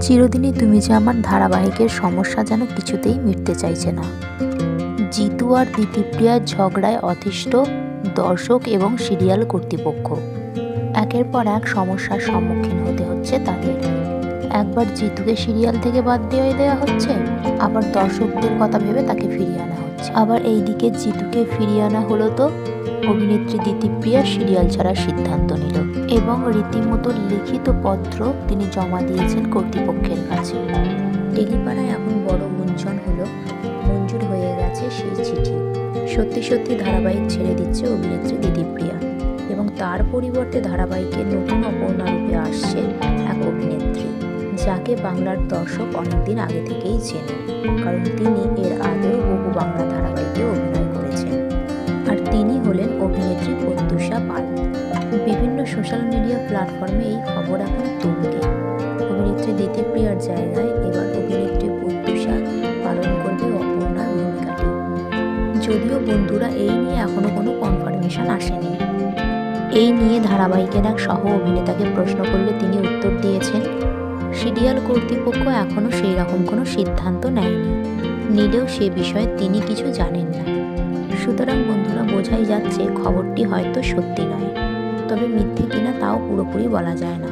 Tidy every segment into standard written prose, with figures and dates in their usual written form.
চিরদিনই তুমি যে আমার ধারাবাহিকের সমস্যা যেন কিছুতেই মিটতে চাইছে না। জিতু আর দিতিপ্রিয়ার ঝগড়ায় অতিষ্ঠ দর্শক এবং সিরিয়াল কর্তৃপক্ষ। একের পর এক সমস্যার সম্মুখীন হতে হচ্ছে তাদের। একবার জিতুকে সিরিয়াল থেকে বাদ দিয়ে দেওয়া হচ্ছে, আবার দর্শকদের কথা ভেবে তাকে ফিরিয়ে আনা হচ্ছে। আবার এইদিকে জিতুকে ফিরিয়ে আনা হলো তো অভিনেত্রী দিতিপ্রিয়া সিরিয়াল ছাড়ার সিদ্ধান্ত নিল এবং রীতিমতো লিখিত পত্র তিনি জমা দিয়েছেন কর্তৃপক্ষের কাছে। টেলিপাড়ায় এখন বড় গুঞ্জন হলো মঞ্জুর হয়ে গেছে সেই চিঠি। সত্যি সত্যি ধারাবাহিক ছেড়ে দিচ্ছে অভিনেত্রী দিতিপ্রিয়া এবং তার পরিবর্তে ধারাবাহিকের নতুন অপর্ণা রূপে আসছে এক অভিনেত্রী, যাকে বাংলার দর্শক অনেকদিন আগে থেকেই চেনে, কারণ তিনি এর আগেও বহু বাংলা ধারাবাহিকে অভিনয় করেছেন। আর তিনি হলেন অভিনেত্রী প্রত্যুষা পাল। বিভিন্ন সোশ্যাল মিডিয়া প্ল্যাটফর্মে এই খবর এখন তুঙ্গে। অভিনেত্রী দিতিপ্রিয়ার জায়গায় এবার অভিনেত্রী প্রত্যুষা পালন করবে অপর্ণার ভূমিকাটি। যদিও বন্ধুরা এই নিয়ে এখনো কোনো কনফার্মেশন আসেনি। এই নিয়ে ধারাবাহিকের এক সহ অভিনেতাকে প্রশ্ন করলে তিনি উত্তর দিয়েছেন, সিরিয়াল কর্তৃপক্ষ এখনও সেই রকম কোনো সিদ্ধান্ত নেয়নি, নিলেও সে বিষয়ে তিনি কিছু জানেন না। সুতরাং বন্ধুরা, বোঝাই যাচ্ছে খবরটি হয়তো সত্যি নয়, তবে মিথ্যে কিনা তাও পুরোপুরি বলা যায় না।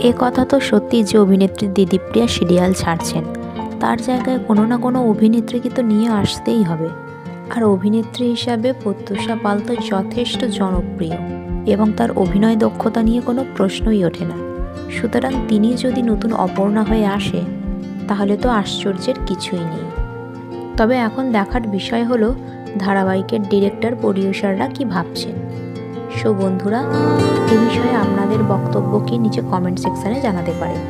এ কথা তো সত্যি যে অভিনেত্রী দিতিপ্রিয়া সিরিয়াল ছাড়ছেন, তার জায়গায় কোনো না কোনো অভিনেত্রীকে তো নিয়ে আসতেই হবে। আর অভিনেত্রী হিসাবে প্রত্যুষা পাল তো যথেষ্ট জনপ্রিয় এবং তার অভিনয় দক্ষতা নিয়ে কোনো প্রশ্নই ওঠে না। সুতরাং তিনি যদি নতুন অপর্ণা হয়ে আসে, তাহলে তো আশ্চর্যের কিছুই নেই। তবে এখন দেখার বিষয় হলো ধারাবাহিকের ডিরেক্টর প্রডিউসাররা কি ভাবছেন। সো বন্ধুরা, এ বিষয়ে আপনাদের বক্তব্য কি নিচে কমেন্ট সেকশানে জানাতে পারেন।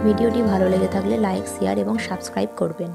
ভিডিওটি ভালো লেগে থাকলে লাইক, শেয়ার এবং সাবস্ক্রাইব করবেন।